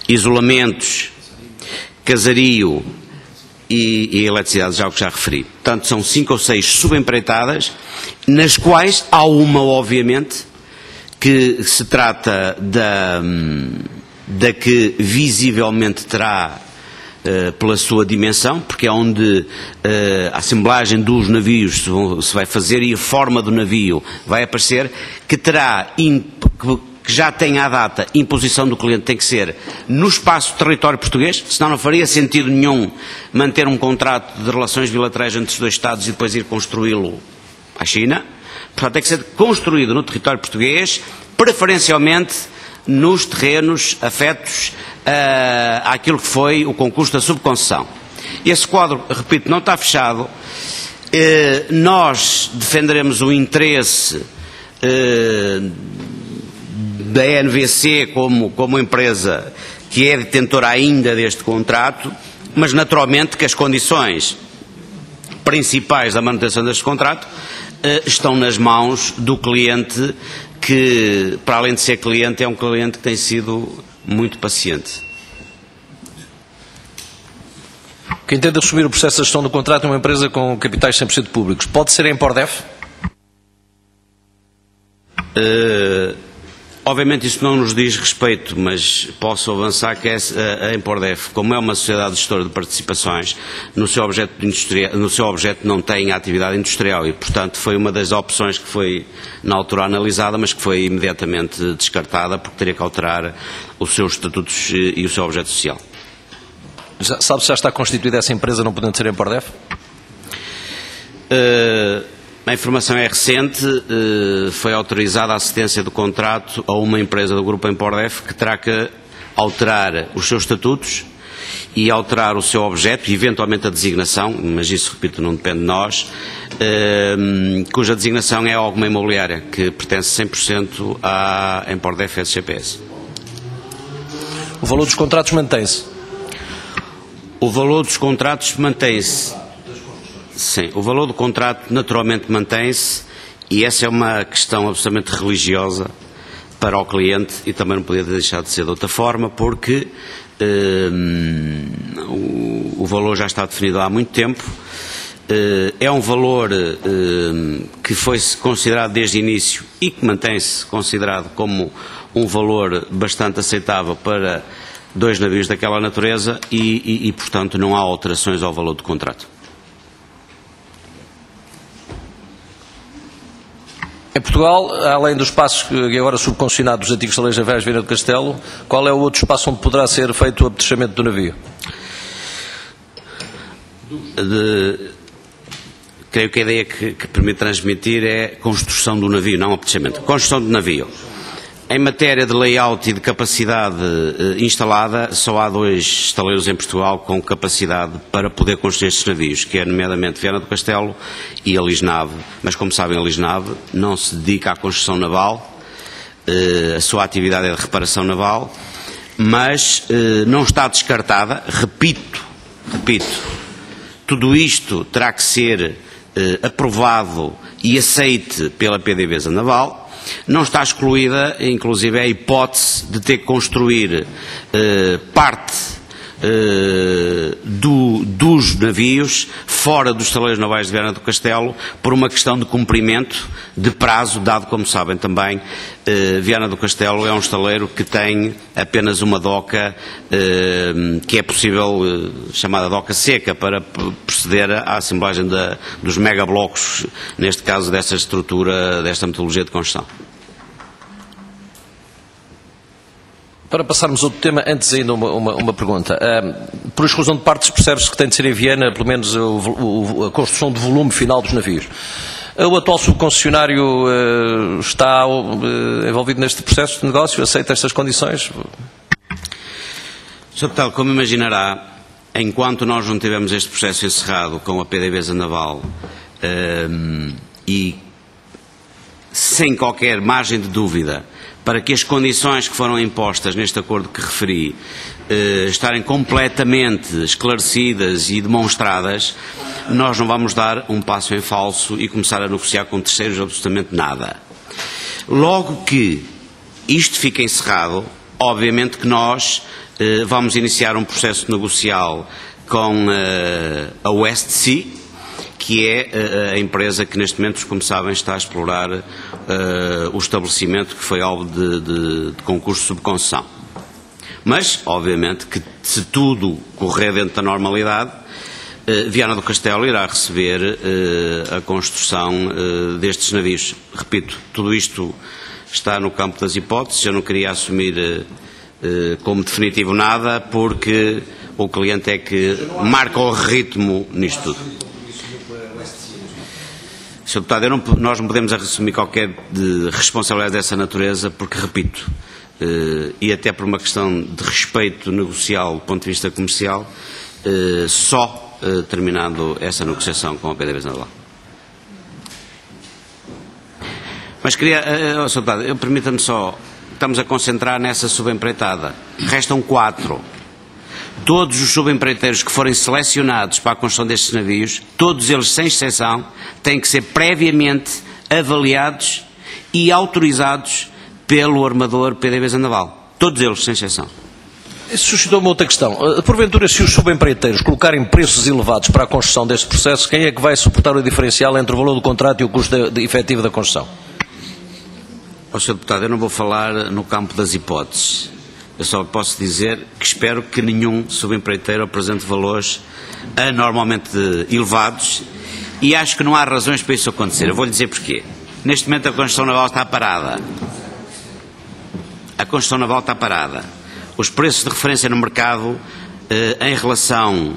[SPEAKER 5] isolamentos, casario e eletricidade, já o que já referi. Portanto, são 5 ou 6 subempreitadas, nas quais há uma, obviamente, que se trata da que visivelmente terá, pela sua dimensão, porque é onde a assemblagem dos navios se vai fazer e a forma do navio vai aparecer, que terá, que já tem à data, imposição do cliente, tem que ser no espaço do território português, senão não faria sentido nenhum manter um contrato de relações bilaterais entre os dois Estados e depois ir construí-lo à China. Portanto, tem que ser construído no território português, preferencialmente nos terrenos afetos àquilo que foi o concurso da subconcessão. Esse quadro, repito, não está fechado. Nós defenderemos o interesse da NVC como empresa que é detentora ainda deste contrato, mas naturalmente que as condições principais da manutenção deste contrato estão nas mãos do cliente, que, para além de ser cliente, é um cliente que tem sido muito paciente.
[SPEAKER 1] Quem tenta assumir o processo de gestão do contrato é uma empresa com capitais 100% públicos. Pode ser a Empordef?
[SPEAKER 5] Obviamente isso não nos diz respeito, mas posso avançar que a Empordef, como é uma sociedade gestora de participações, no seu objeto não tem atividade industrial e, portanto, foi uma das opções que foi na altura analisada, mas que foi imediatamente descartada porque teria que alterar os seus estatutos e o seu objeto social.
[SPEAKER 1] Sabe se já está constituída essa empresa não podendo ser a Empordef?
[SPEAKER 5] A informação é recente, foi autorizada a assistência do contrato a uma empresa do Grupo Empordef que terá que alterar os seus estatutos e alterar o seu objeto e eventualmente a designação, mas isso, repito, não depende de nós, cuja designação é alguma imobiliária que pertence 100% à Empordef SGPS.
[SPEAKER 1] O valor dos contratos mantém-se?
[SPEAKER 5] O valor dos contratos mantém-se. Sim, o valor do contrato naturalmente mantém-se e essa é uma questão absolutamente religiosa para o cliente e também não podia deixar de ser de outra forma porque o valor já está definido há muito tempo, é um valor que foi considerado desde o início e que mantém-se considerado como um valor bastante aceitável para 2 navios daquela natureza e portanto não há alterações ao valor do contrato.
[SPEAKER 1] Em Portugal, além do espaço que agora subconcessionado dos antigos estaleiros Navegas Viana do Castelo, qual é o outro espaço onde poderá ser feito o apetrechamento do navio?
[SPEAKER 5] Creio que a ideia que permite transmitir é construção do navio, não apetrechamento. Construção do navio. Em matéria de layout e de capacidade instalada, só há 2 estaleiros em Portugal com capacidade para poder construir estes navios, que é nomeadamente Viana do Castelo e a Lisnave. Mas como sabem, a Lisnave não se dedica à construção naval, a sua atividade é de reparação naval, mas não está descartada, repito, tudo isto terá que ser aprovado e aceite pela PDVSA Naval. Não está excluída, inclusive, a hipótese de ter que construir parte dos dos navios fora dos estaleiros navais de Viana do Castelo por uma questão de cumprimento de prazo, dado, como sabem também, Viana do Castelo é um estaleiro que tem apenas uma doca que é possível, chamada doca seca, para proceder à assemblagem dos megablocos, neste caso desta estrutura, desta metodologia de construção.
[SPEAKER 1] Para passarmos a outro tema, antes ainda uma pergunta. Por exclusão de partes, percebe-se que tem de ser em Viana, pelo menos, a construção do volume final dos navios. O atual subconcessionário está envolvido neste processo de negócio? Aceita estas condições?
[SPEAKER 5] Sr. Deputado, como imaginará, enquanto nós não tivermos este processo encerrado com a PDVSA Naval e sem qualquer margem de dúvida para que as condições que foram impostas neste acordo que referi estarem completamente esclarecidas e demonstradas, nós não vamos dar um passo em falso e começar a negociar com terceiros absolutamente nada. Logo que isto fica encerrado, obviamente que nós vamos iniciar um processo negocial com a West Sea, que é a empresa que neste momento, como sabem, está a explorar o estabelecimento que foi alvo de concurso de subconcessão. Mas, obviamente, que se tudo correr dentro da normalidade, Viana do Castelo irá receber a construção destes navios. Repito, tudo isto está no campo das hipóteses, eu não queria assumir como definitivo nada, porque o cliente é que marca o ritmo nisto tudo. Sr. Deputado, nós não podemos assumir qualquer responsabilidade dessa natureza, porque, repito, e até por uma questão de respeito negocial do ponto de vista comercial, só terminando essa negociação com a PDVSA Naval. Mas queria, Sr. Deputado, permita-me só, estamos a concentrar nessa subempreitada. Restam 4. Todos os subempreiteiros que forem selecionados para a construção destes navios, todos eles, sem exceção, têm que ser previamente avaliados e autorizados pelo armador PDVSA Naval. Todos eles, sem exceção.
[SPEAKER 1] Isso suscitou uma outra questão. Porventura, se os subempreiteiros colocarem preços elevados para a construção deste processo, quem é que vai suportar o diferencial entre o valor do contrato e o custo efetivo da construção?
[SPEAKER 5] Sr. Deputado, eu não vou falar no campo das hipóteses. Eu só posso dizer que espero que nenhum subempreiteiro apresente valores anormalmente elevados e acho que não há razões para isso acontecer. Eu vou-lhe dizer porquê. Neste momento a construção naval está parada. A construção naval está parada. Os preços de referência no mercado em relação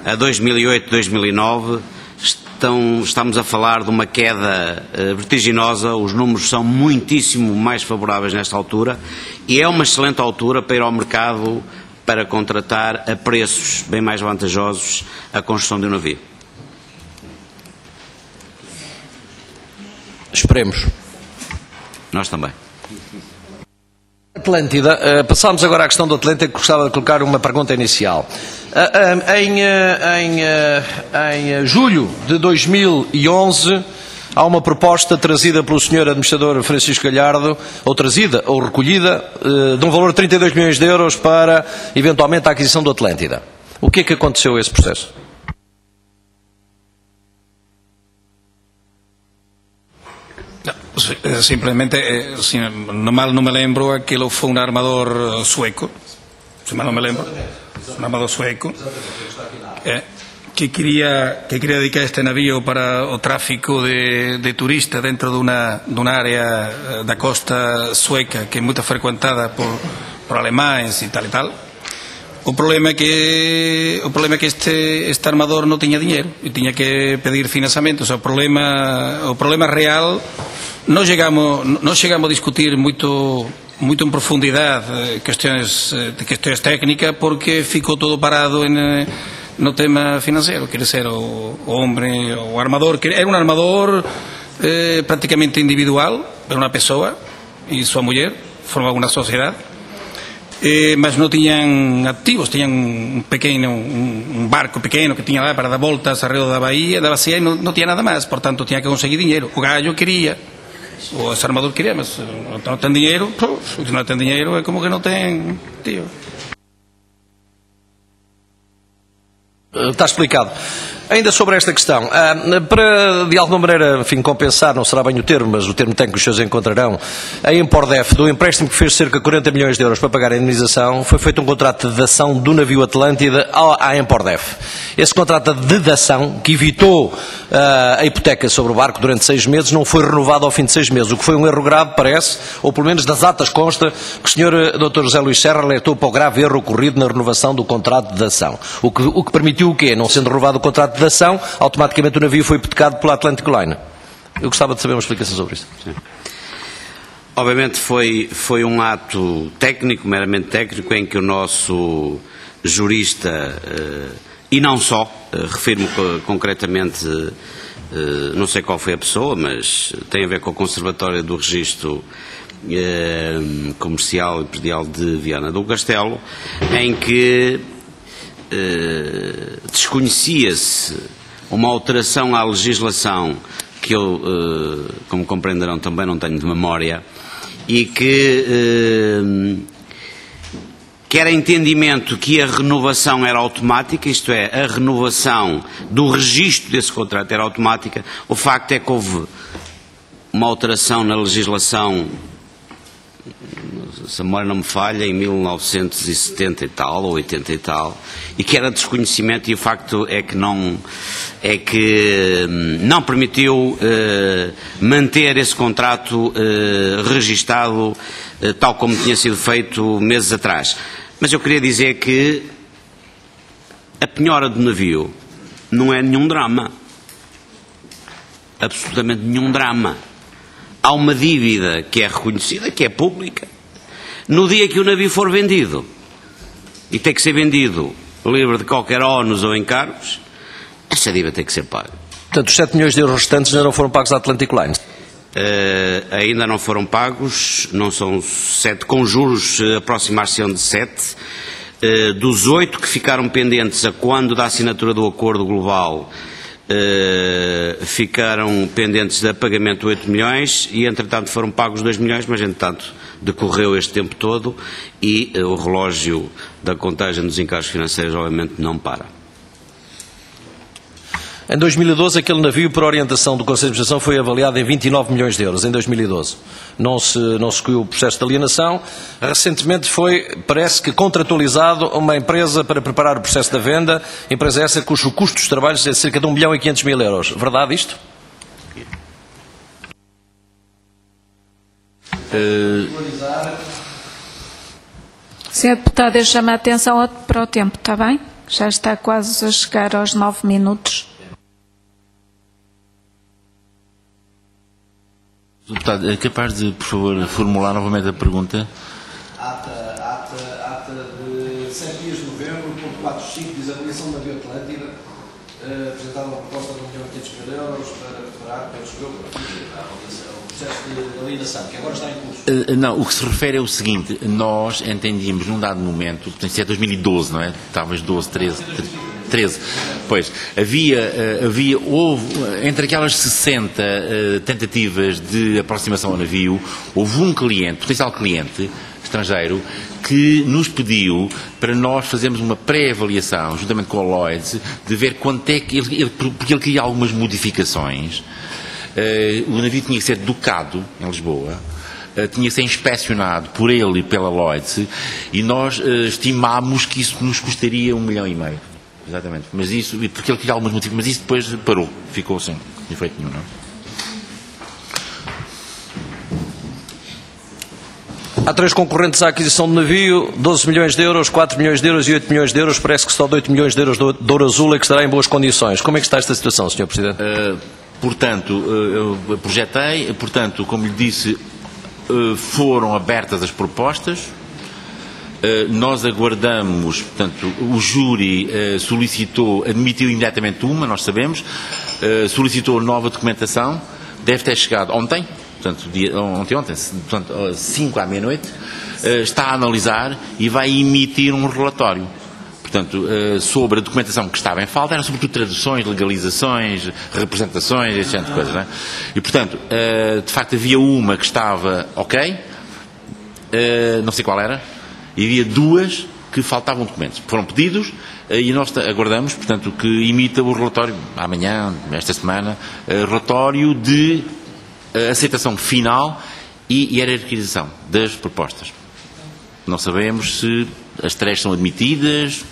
[SPEAKER 5] a 2008, 2009, estamos a falar de uma queda vertiginosa, os números são muitíssimo mais favoráveis nesta altura e é uma excelente altura para ir ao mercado para contratar a preços bem mais vantajosos a construção de um navio. Esperemos. Nós também.
[SPEAKER 1] Atlântida, passámos agora à questão do Atlântida, que gostava de colocar uma pergunta inicial. Em julho de 2011, há uma proposta trazida pelo Sr. Administrador Francisco Galhardo, ou trazida, ou recolhida, de um valor de 32 milhões de euros para, eventualmente, a aquisição do Atlântida. O que é que aconteceu a esse processo?
[SPEAKER 4] Simplemente, si mal no me lembro, aquilo fue un armador sueco, si mal no me lembro, un armador sueco, que quería dedicar este navío para o tráfico de turistas dentro de una área da costa sueca que é muito frecuentada por alemães e tal. O problema é que este armador non tiña dinheiro e tiña que pedir financiamento. O sea, o problema real non chegamos a discutir moito en profundidade cuestiones técnicas, porque ficou todo parado no tema financeiro. Quere ser o hombre, o armador, era un armador prácticamente individual, era unha persoa e súa muller formaban unha sociedade. Mas non tiñan activos, tiñan un barco pequeno que tiña lá para dar voltas alrededor da bahía e non tiña nada máis, por tanto tiña que conseguir dinheiro. O gallo quería, o ese armador quería, mas non ten dinheiro, se non ten dinheiro é como que non ten, tío.
[SPEAKER 1] Está explicado. Ainda sobre esta questão, para de alguma maneira, enfim, compensar, não será bem o termo, mas o termo tem que os senhores encontrarão, a Empordef, do empréstimo que fez cerca de 40 milhões de euros para pagar a indemnização, foi feito um contrato de dação do navio Atlântida à Empordef. Esse contrato de dação, que evitou a hipoteca sobre o barco durante 6 meses, não foi renovado ao fim de 6 meses, o que foi um erro grave, parece, ou pelo menos das atas consta, que o Sr. Dr. José Luís Serra alertou para o grave erro ocorrido na renovação do contrato de dação. O que permitiu o quê? Não sendo renovado o contrato de dação, automaticamente o navio foi hipotecado pela Atlantic Line. Eu gostava de saber uma explicação sobre isto.
[SPEAKER 5] Sim. Obviamente foi um ato técnico, meramente técnico, em que o nosso jurista, e não só, refiro-me concretamente, não sei qual foi a pessoa, mas tem a ver com o Conservatório do Registro Comercial e Predial de Viana do Castelo, em que desconhecia-se uma alteração à legislação que eu, como compreenderão, também não tenho de memória, e que era entendimento que a renovação era automática, isto é, a renovação do registro desse contrato era automática. O facto é que houve uma alteração na legislação, se a memória não me falha, em 1970 e tal, ou 80 e tal, e que era desconhecimento, e o facto é que não permitiu manter esse contrato registado tal como tinha sido feito meses atrás. Mas eu queria dizer que a penhora do navio não é nenhum drama. Absolutamente nenhum drama. Há uma dívida que é reconhecida, que é pública. No dia que o navio for vendido, e tem que ser vendido livre de qualquer ónus ou encargos, essa dívida tem que ser paga.
[SPEAKER 1] Portanto, os 7 milhões de euros restantes ainda não foram pagos à Atlantic Line?
[SPEAKER 5] Ainda não foram pagos, não são 7, com juros aproximar-se-ão de 7. Dos 8 que ficaram pendentes a quando da assinatura do acordo global, ficaram pendentes de pagamento de 8 milhões e, entretanto, foram pagos 2 milhões, mas, entretanto, decorreu este tempo todo e o relógio da contagem dos encargos financeiros, obviamente, não para.
[SPEAKER 1] Em 2012, aquele navio, por orientação do Conselho de Administração, foi avaliado em 29 milhões de euros, em 2012. Não se seguiu o processo de alienação. Recentemente parece que contratualizado uma empresa para preparar o processo da venda, empresa essa cujo custo dos trabalhos é de cerca de 1.500.000 euros. Verdade isto?
[SPEAKER 6] Sr. Deputado, eu chamo a atenção para o tempo, está bem? Já está quase a chegar aos 9 minutos.
[SPEAKER 2] Deputado, é capaz de, por favor, formular novamente a pergunta?
[SPEAKER 1] Ata de 7 dias de novembro, ponto 45, diz a avaliação do navio Atlântida, apresentada uma proposta de 1.500.000 euros para preparar, o processo de alienação, que agora está em curso.
[SPEAKER 2] Não, o que se refere é o seguinte: nós entendíamos num dado momento, portanto, isso é 2012, não é? Talvez 12, 13. Pois, houve, entre aquelas 60 tentativas de aproximação ao navio, houve um cliente, potencial cliente estrangeiro, que nos pediu para nós fazermos uma pré-avaliação, juntamente com a Lloyds, de ver quanto é que porque ele queria algumas modificações. O navio tinha que ser docado em Lisboa, tinha que ser inspecionado por ele e pela Lloyds, e nós estimámos que isso nos custaria 1,5 milhão. Exatamente, mas isso, porque ele queria algumas motivos, mas isso depois parou, ficou sem efeito nenhum, não?
[SPEAKER 1] Há 3 concorrentes à aquisição do navio, 12 milhões de euros, 4 milhões de euros e 8 milhões de euros, parece que só de 8 milhões de euros do Douro Azul é que estará em boas condições. Como é que está esta situação, Sr. Presidente?
[SPEAKER 2] Portanto, eu projetei, como lhe disse, foram abertas as propostas. Nós aguardamos, portanto, o júri admitiu imediatamente uma, nós sabemos, solicitou nova documentação, deve ter chegado ontem, portanto, ontem, 5 à meia-noite, está a analisar e vai emitir um relatório. Portanto, sobre a documentação que estava em falta, eram sobretudo traduções, legalizações, representações, esse tipo de coisas, não é? E, portanto, de facto havia uma que estava ok, não sei qual era, e havia 2 que faltavam documentos. Foram pedidos, e nós aguardamos, portanto, que imita o relatório, amanhã, esta semana, relatório de aceitação final e hierarquização das propostas. Não sabemos se as 3 são admitidas,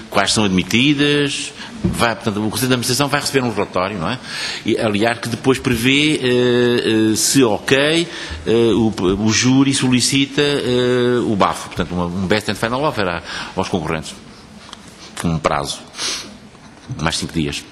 [SPEAKER 2] quais são admitidas. Portanto, o Conselho de Administração vai receber um relatório, não é? E, aliás, que depois prevê, se ok, o júri solicita o BAF, portanto, um Best and Final Offer aos concorrentes, com um prazo, mais 5 dias.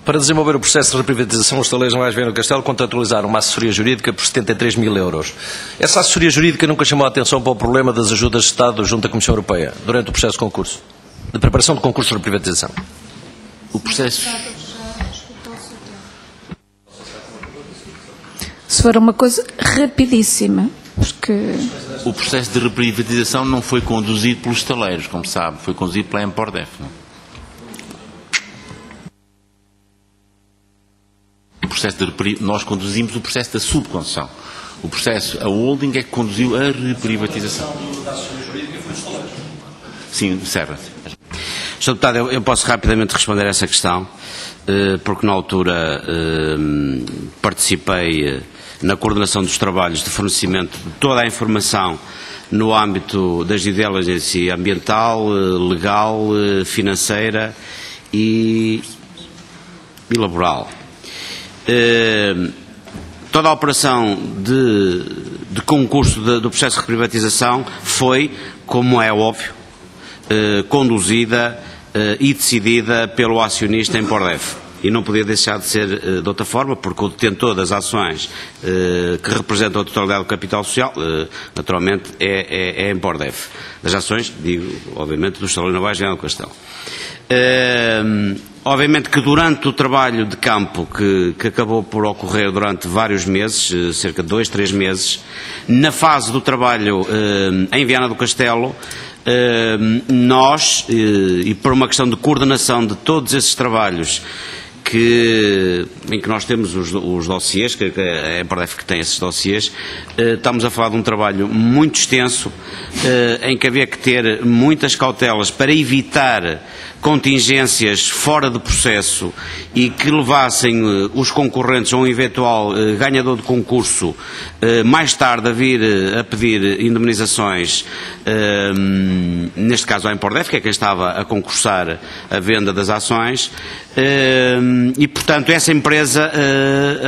[SPEAKER 1] Para desenvolver o processo de reprivatização, os estaleiros Navais Viana do Castelo contratualizaram uma assessoria jurídica por 73 mil euros. Essa assessoria jurídica nunca chamou a atenção para o problema das ajudas de Estado junto à Comissão Europeia, durante o processo de concurso, de preparação de concurso de reprivatização.
[SPEAKER 2] O processo...
[SPEAKER 6] Se for uma coisa rapidíssima, porque...
[SPEAKER 2] O processo de reprivatização não foi conduzido pelos estaleiros, como sabe, foi conduzido pela Empordef, não é? Nós conduzimos o processo da subconcessão. O processo, a holding é que conduziu a reprivatização. Sim, Serra.
[SPEAKER 5] Sr. Deputado, eu posso rapidamente responder a essa questão, porque na altura participei na coordenação dos trabalhos de fornecimento de toda a informação no âmbito das due diligence ambiental, legal, financeira e laboral. Toda a operação de concurso do processo de reprivatização foi, como é óbvio, conduzida e decidida pelo acionista Empordef. E não podia deixar de ser de outra forma, porque o detentor das ações que representam a totalidade do capital social, naturalmente, é a Empordef. Das ações, digo, obviamente, do Estaleiros Navais Viana do Castelo. Obviamente que durante o trabalho de campo que acabou por ocorrer durante vários meses, cerca de 2, 3 meses, na fase do trabalho em Viana do Castelo, nós, e por uma questão de coordenação de todos esses trabalhos, em que nós temos os dossiês, que é a Empordef que tem esses dossiês, estamos a falar de um trabalho muito extenso, em que havia que ter muitas cautelas para evitar contingências fora de processo e que levassem os concorrentes a um eventual ganhador de concurso mais tarde a vir a pedir indemnizações, neste caso à Empordef, que é quem estava a concursar a venda das ações, e portanto essa empresa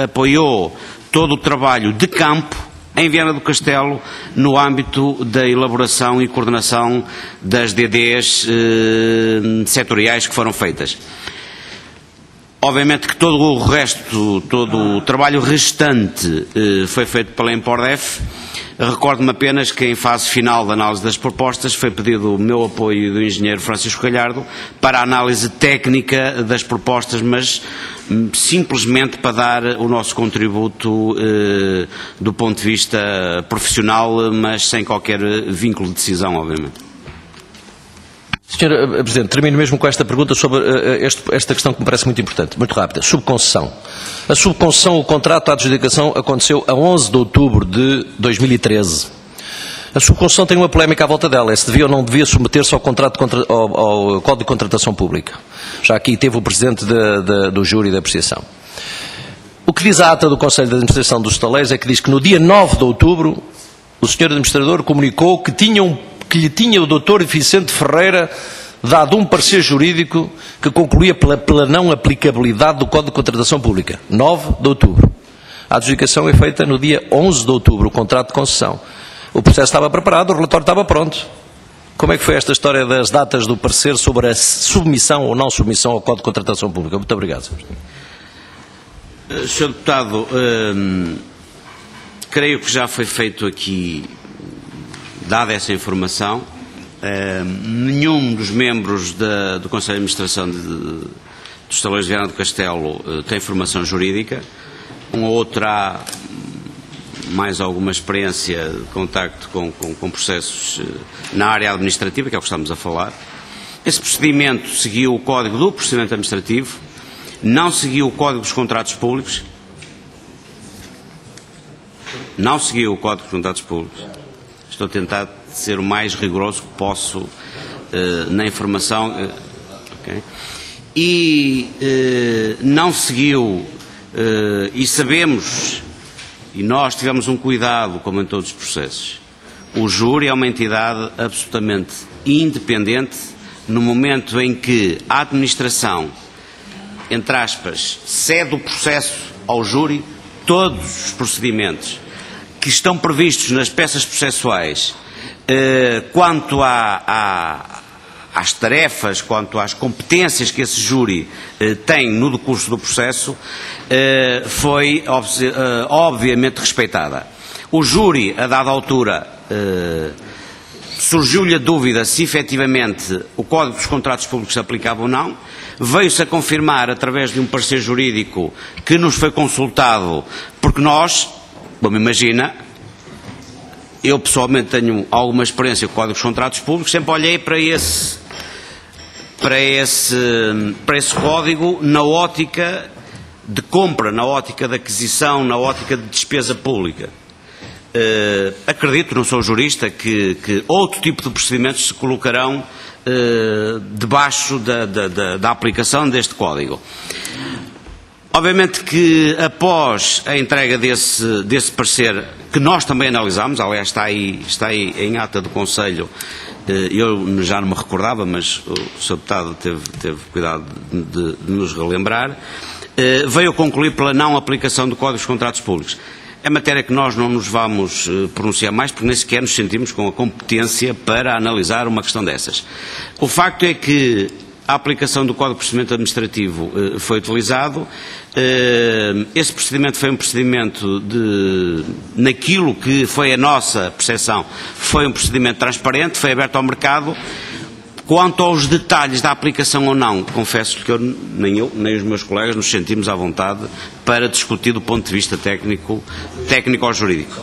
[SPEAKER 5] apoiou todo o trabalho de campo em Viana do Castelo, no âmbito da elaboração e coordenação das DDs setoriais que foram feitas. Obviamente que todo o resto, todo o trabalho restante foi feito pela Empordef. Recordo-me apenas que em fase final da análise das propostas foi pedido o meu apoio e do engenheiro Francisco Galhardo para a análise técnica das propostas, mas simplesmente para dar o nosso contributo do ponto de vista profissional, mas sem qualquer vínculo de decisão, obviamente.
[SPEAKER 1] Sr. Presidente, termino mesmo com esta pergunta sobre esta questão que me parece muito importante, muito rápida. Subconcessão. A subconcessão, o contrato, a adjudicação aconteceu a 11 de outubro de 2013. A subconcessão tem uma polémica à volta dela, se devia ou não devia submeter-se ao Código de Contratação Pública. Já aqui teve o Presidente do Júri de Apreciação. O que diz a ata do Conselho de Administração dos Estaleiros é que diz que no dia 9 de outubro o Sr. Administrador comunicou que lhe tinha o Dr. Vicente Ferreira dado um parecer jurídico que concluía pela não aplicabilidade do Código de Contratação Pública. 9 de outubro. A adjudicação é feita no dia 11 de outubro, o contrato de concessão. O processo estava preparado, o relatório estava pronto. Como é que foi esta história das datas do parecer sobre a submissão ou não submissão ao Código de Contratação Pública? Muito obrigado, Sr. Presidente.
[SPEAKER 5] Sr. Deputado, creio que já foi feito aqui, dada essa informação, nenhum dos membros do Conselho de Administração dos Estaleiros de Viana do Castelo tem formação jurídica. Um ou outro há mais alguma experiência de contacto com processos na área administrativa, que é o que estamos a falar. Esse procedimento seguiu o Código do Procedimento Administrativo, não seguiu o Código dos Contratos Públicos, não seguiu o Código dos Contratos Públicos. Estou a tentar ser o mais rigoroso que posso na informação, okay, e não seguiu, e sabemos, e nós tivemos um cuidado, como em todos os processos, o júri é uma entidade absolutamente independente no momento em que a administração, entre aspas, cede o processo ao júri. Todos os procedimentos que estão previstos nas peças processuais, quanto às tarefas, quanto às competências que esse júri tem no decurso do processo, foi obviamente respeitada. O júri, a dada altura, surgiu-lhe a dúvida se efetivamente o Código dos Contratos Públicos se aplicava ou não. Veio-se a confirmar através de um parecer jurídico que nos foi consultado, porque nós, como imagina, eu pessoalmente tenho alguma experiência com o Código dos Contratos Públicos, sempre olhei para esse código na ótica de compra, na ótica de aquisição, na ótica de despesa pública. Acredito, não sou jurista, que outro tipo de procedimentos se colocarão debaixo da aplicação deste código. Obviamente que após a entrega desse parecer, que nós também analisámos, aliás está aí em ata do Conselho, eu já não me recordava, mas o Sr. Deputado teve cuidado de nos relembrar, veio a concluir pela não aplicação do Código dos Contratos Públicos. É matéria que nós não nos vamos pronunciar mais, porque nem sequer nos sentimos com a competência para analisar uma questão dessas. O facto é que a aplicação do Código de Procedimento Administrativo foi utilizado. Esse procedimento foi um procedimento naquilo que foi a nossa percepção, foi um procedimento transparente, foi aberto ao mercado. Quanto aos detalhes da aplicação ou não, confesso que nem eu, nem os meus colegas nos sentimos à vontade para discutir do ponto de vista técnico ou jurídico.